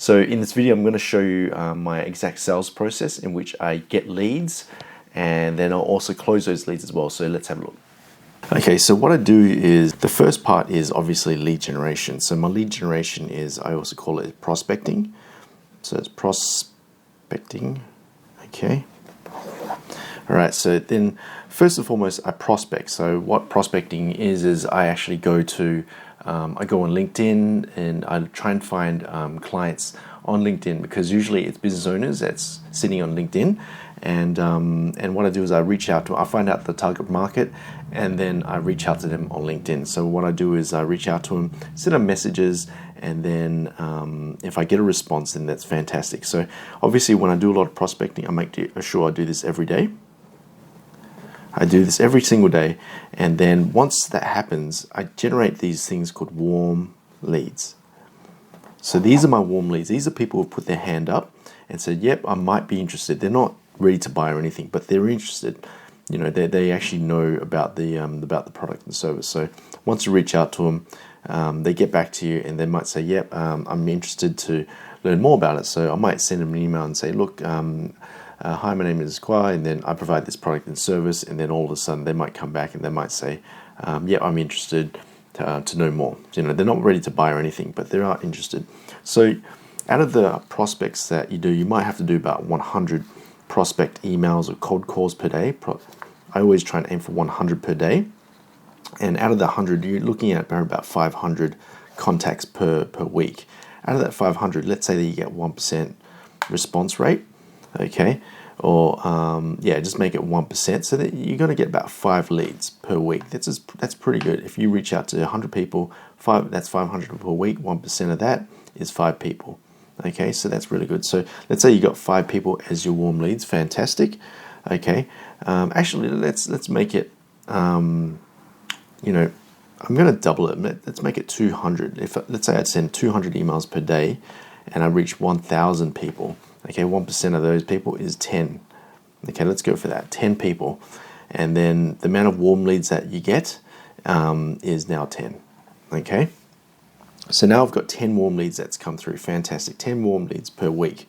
So in this video, I'm going to show you my exact sales process in which I get leads, and then I'll also close those leads as well. So let's have a look. Okay, so what I do is, the first part is obviously lead generation. So my lead generation is, I also call it prospecting. So it's prospecting, okay. All right, so then first and foremost, I prospect. So what prospecting is I actually go to, I go on LinkedIn and I try and find clients on LinkedIn, because usually it's business owners that's sitting on LinkedIn. And what I do is I reach out to, I find out the target market, and then I reach out to them on LinkedIn. So what I do is I reach out to them, send them messages, and then if I get a response, then that's fantastic. So obviously when I do a lot of prospecting, I make sure I do this every day. I do this every single day, and then once that happens, I generate these things called warm leads. So these are my warm leads. These are people who put their hand up and said, yep, I might be interested. They're not ready to buy or anything, but they're interested. You know, they actually know about the product and service. So once you reach out to them, they get back to you and they might say, yep, I'm interested to learn more about it. So I might send them an email and say, look, hi, my name is Khoa, and then I provide this product and service, and then all of a sudden they might come back and they might say, yeah, I'm interested to know more. You know, they're not ready to buy or anything, but they are interested. So out of the prospects that you do, you might have to do about 100 prospect emails or cold calls per day. I always try and aim for 100 per day. And out of the 100, you're looking at about 500 contacts per week. Out of that 500, let's say that you get 1% response rate. Okay, or just make it 1%, so that you're going to get about 5 leads per week. That's pretty good. If you reach out to 100 people, that's 500 per week. 1% of that is 5 people. Okay, so that's really good. So let's say you got 5 people as your warm leads. Fantastic. Okay, actually let's make it. I'm going to double it. Let's make it 200. Let's say I'd send 200 emails per day, and I reach 1,000 people. Okay, 1% of those people is 10. Okay, let's go for that, 10 people. And then the amount of warm leads that you get is now 10. Okay, so now I've got 10 warm leads that's come through. Fantastic, 10 warm leads per week.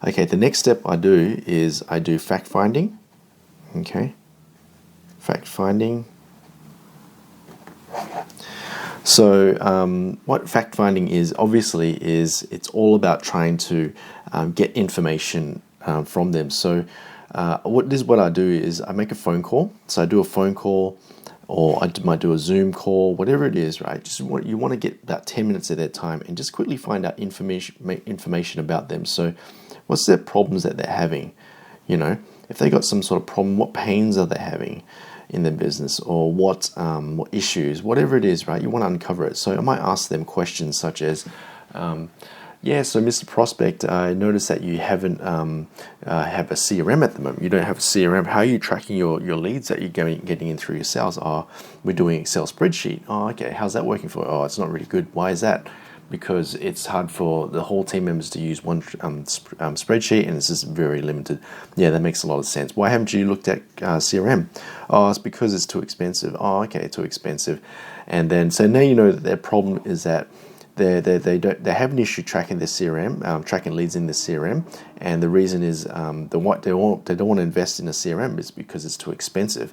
Okay, the next step I do is I do fact finding. Okay, fact finding. So what fact finding is, obviously, is it's all about trying to get information from them. So what I do is I make a phone call. So I do a phone call, or I might do a Zoom call, whatever it is, right? You want to get about 10 minutes of their time and just quickly find out information about them. So what's their problems that they're having? You know, if they got some sort of problem, what pains are they having in their business, or what issues, whatever it is, right? You want to uncover it. So I might ask them questions such as, so Mr. Prospect, I noticed that you haven't have a CRM at the moment. You don't have a CRM. How are you tracking your leads that you're getting in through your sales? Oh, we're doing Excel spreadsheet. Oh, okay. How's that working for you? Oh, it's not really good. Why is that? Because it's hard for the whole team members to use one spreadsheet, and it's just very limited. Yeah, that makes a lot of sense. Why haven't you looked at CRM? Oh, it's because it's too expensive. Oh, okay, too expensive. And then, so now you know that their problem is that they have an issue tracking their CRM, tracking leads in the CRM, and the reason is they don't want to invest in a CRM is because it's too expensive.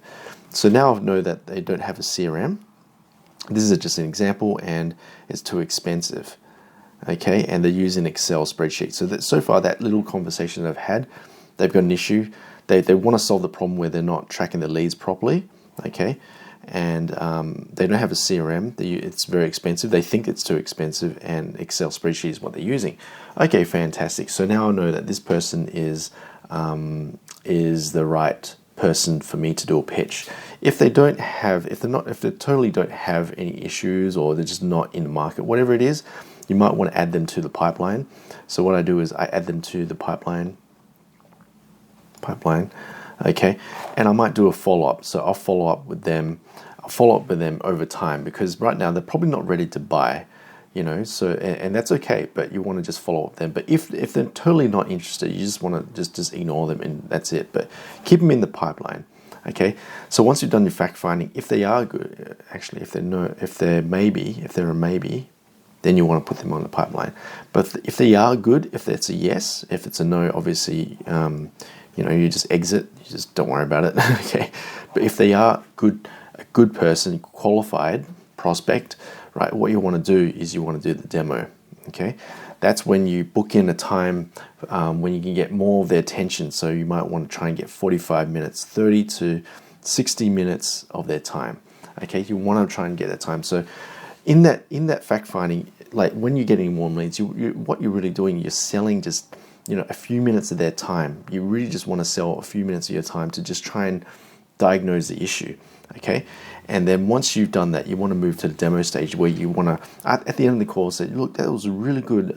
So now I know that they don't have a CRM. This is just an example, and it's too expensive. Okay, and they're using Excel spreadsheet. So far, that little conversation they've had, they've got an issue. They want to solve the problem where they're not tracking the leads properly. Okay, and they don't have a CRM. It's very expensive. They think it's too expensive, and Excel spreadsheet is what they're using. Okay, fantastic. So now I know that this person is the right person for me to do a pitch. If they totally don't have any issues, or they're just not in the market, whatever it is, you might want to add them to the pipeline. So what I do is I add them to the pipeline, okay, and I might do a follow-up. So I'll follow up with them over time, because right now they're probably not ready to buy, you know, so, and that's okay, but you want to just follow up with them. But if they're totally not interested, you just want to just ignore them, and that's it. But keep them in the pipeline. Okay, so once you've done your fact finding, if they are good, actually, if they're a maybe, then you want to put them on the pipeline. But if they are good, if it's a yes, if it's a no, obviously, you just exit. You just don't worry about it. Okay. But if they are good, a good person, qualified prospect, right? What you want to do is you want to do the demo. Okay. That's when you book in a time when you can get more of their attention. So you might want to try and get 45 minutes, 30 to 60 minutes of their time. Okay. You want to try and get that time. So in that fact finding, like when you're getting warm leads, what you're really doing, you're selling just a few minutes of their time. You really just want to sell a few minutes of your time to just try and diagnose the issue. Okay, and then once you've done that, you want to move to the demo stage where you want to at the end of the call say, look, that was a really good.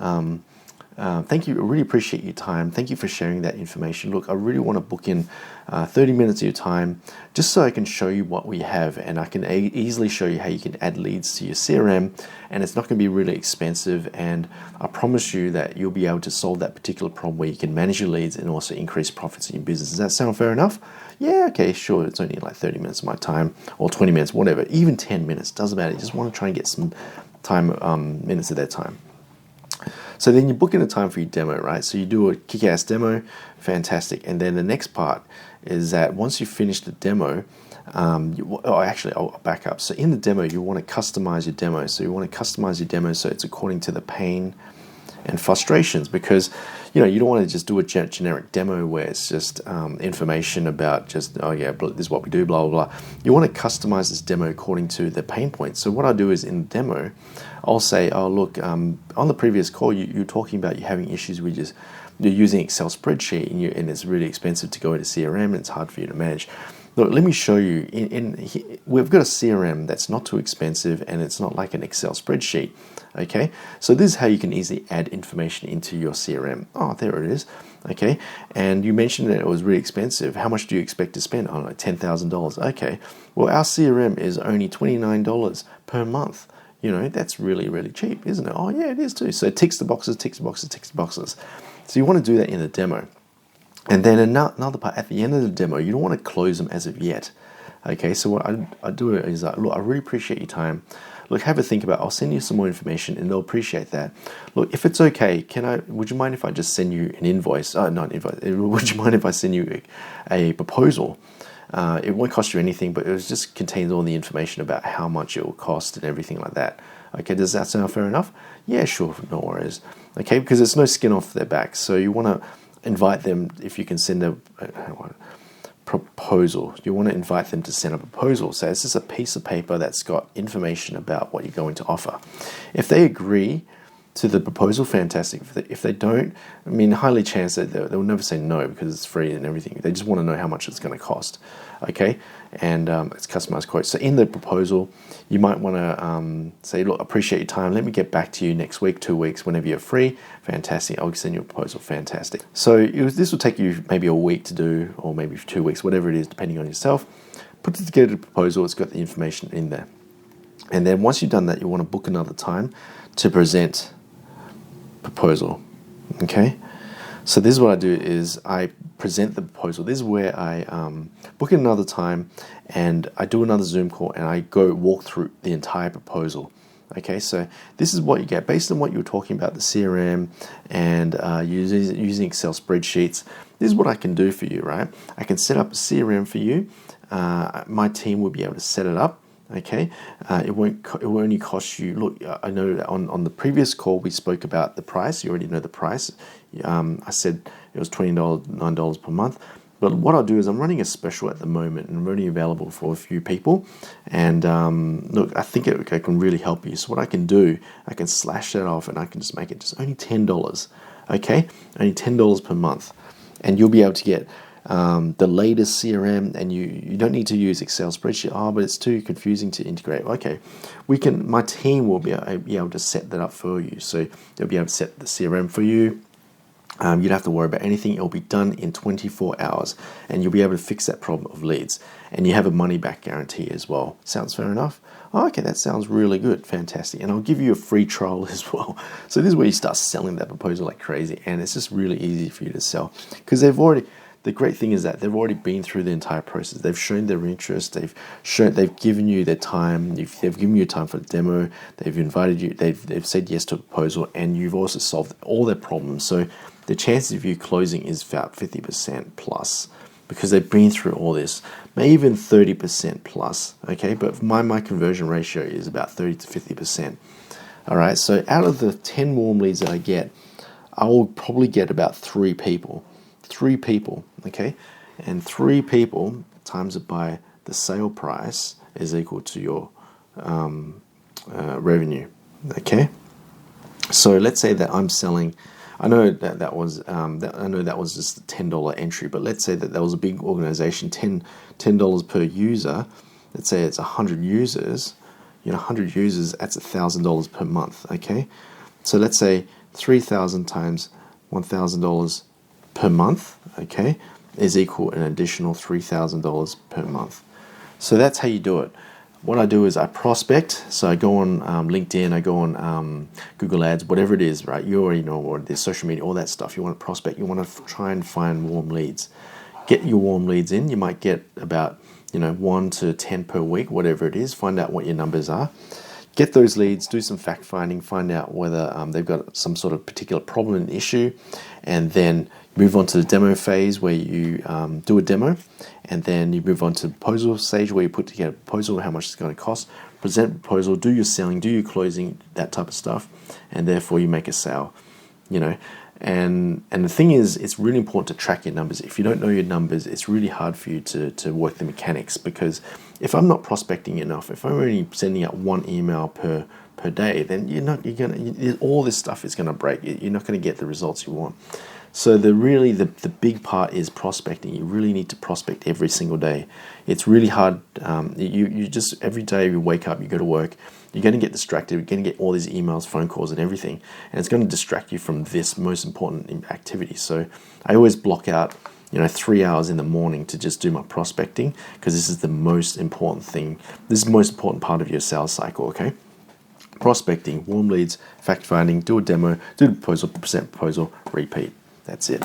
Thank you. I really appreciate your time. Thank you for sharing that information. Look, I really want to book in 30 minutes of your time just so I can show you what we have, and I can easily show you how you can add leads to your CRM, and it's not going to be really expensive, and I promise you that you'll be able to solve that particular problem where you can manage your leads and also increase profits in your business. Does that sound fair enough? Yeah, okay, sure. It's only like 30 minutes of my time or 20 minutes, whatever, even 10 minutes, doesn't matter. You just want to try and get some time, minutes of their time. So then you book in a time for your demo, right? So you do a kick-ass demo, fantastic. And then the next part is that once you finish the demo, I'll back up. So in the demo, you want to customize your demo. So you want to customize your demo so it's according to the pain and frustrations, because you don't want to just do a generic demo where it's just information about just, oh yeah, this is what we do, blah, blah, blah. You want to customize this demo according to the pain points. So what I do is in the demo, I'll say, oh look, on the previous call, you're talking about you having issues with you're using Excel spreadsheet and it's really expensive to go into CRM and it's hard for you to manage. Look, let me show you. We've got a CRM that's not too expensive and it's not like an Excel spreadsheet. Okay, so this is how you can easily add information into your CRM. Oh, there it is. Okay, and you mentioned that it was really expensive. How much do you expect to spend? I don't know, $10,000. Okay, well, our CRM is only $29 per month. That's really, really cheap, isn't it? Oh, yeah, it is too. So it ticks the boxes, ticks the boxes, ticks the boxes. So you want to do that in the demo. And then another part, at the end of the demo, you don't want to close them as of yet. Okay, so what I do is, look, I really appreciate your time. Look, have a think about it. I'll send you some more information and they'll appreciate that. Look, if it's okay, would you mind if I just send you an invoice? Not an invoice. Would you mind if I send you a proposal? It won't cost you anything, but it just contains all the information about how much it will cost and everything like that. Okay, does that sound fair enough? Yeah, sure, no worries. Okay, because there's no skin off their back. So you want to invite them, if you can send a proposal. You want to invite them to send a proposal. So it's just a piece of paper that's got information about what you're going to offer. If they agree to the proposal, fantastic. If they don't, highly chance that they'll never say no because it's free and everything. They just want to know how much it's going to cost. Okay, and it's customized quotes. So in the proposal, you might want to say, look, appreciate your time. Let me get back to you next week, 2 weeks, whenever you're free. Fantastic. I'll send you a proposal. Fantastic. So this will take you maybe a week to do, or maybe 2 weeks, whatever it is, depending on yourself. Put together a proposal. It's got the information in there. And then once you've done that, you want to book another time to present proposal. Okay, so this is what I do is I present the proposal. This is where I book in another time and I do another Zoom call and I go walk through the entire proposal. Okay, so this is what you get based on what you were talking about, the CRM and using Excel spreadsheets. This is what I can do for you, right? I can set up a CRM for you. My team will be able to set it up. Okay, it will only cost you. Look, I know on the previous call we spoke about the price. You already know the price. I said it was $29 per month. But what I'll do is I'm running a special at the moment and I'm only available for a few people. And look, I think I can really help you. So what I can do, I can slash that off and I can just make it just only $10. Okay, only $10 per month, and you'll be able to get the latest CRM, and you don't need to use Excel spreadsheet. But it's too confusing to integrate. Okay, my team will be able to set that up for you. So they'll be able to set the CRM for you. You don't have to worry about anything. It'll be done in 24 hours, and you'll be able to fix that problem of leads. And you have a money back guarantee as well. Sounds fair enough? Okay, that sounds really good. Fantastic. And I'll give you a free trial as well. So this is where you start selling that proposal like crazy, and it's just really easy for you to sell because the great thing is that they've already been through the entire process. They've shown their interest. They've given you their time. They've given you time for the demo. They've invited you. They've said yes to a proposal, and you've also solved all their problems. So the chances of you closing is about 50% plus, because they've been through all this, maybe even 30% plus. Okay, but my conversion ratio is about 30 to 50%. All right. So out of the 10 warm leads that I get, I will probably get about 3 people. 3 people, okay? And 3 people times it by the sale price is equal to your revenue, okay? So let's say that I'm selling, I know that was just a $10 entry, but let's say that was a big organization, $10 per user. Let's say it's 100 users. 100 users, that's $1,000 per month, okay? So let's say 3,000 times $1,000 per month, okay, is equal an additional $3,000 per month. So that's how you do it. What I do is I prospect. So I go on LinkedIn, I go on Google Ads, whatever it is, right? You already know what it is, social media, all that stuff. You want to prospect. You want to try and find warm leads. Get your warm leads in. You might get about 1 to 10 per week, whatever it is. Find out what your numbers are. Get those leads, do some fact finding, find out whether they've got some sort of particular problem and issue, and then move on to the demo phase where you do a demo, and then you move on to the proposal stage where you put together a proposal, how much it's going to cost, present a proposal, do your selling, do your closing, that type of stuff, and therefore you make a sale. And the thing is, it's really important to track your numbers. If you don't know your numbers, it's really hard for you to work the mechanics, because if I'm not prospecting enough, if I'm only sending out 1 email per day, then all this stuff is gonna break. You're not gonna get the results you want. So the big part is prospecting. You really need to prospect every single day. It's really hard. You just, every day you wake up, you go to work, you're going to get distracted. You're going to get all these emails, phone calls, and everything, and it's going to distract you from this most important activity. So I always block out 3 hours in the morning to just do my prospecting, because this is the most important thing. This is the most important part of your sales cycle. Okay. Prospecting, warm leads, fact finding, do a demo, do the proposal, present proposal, repeat. That's it.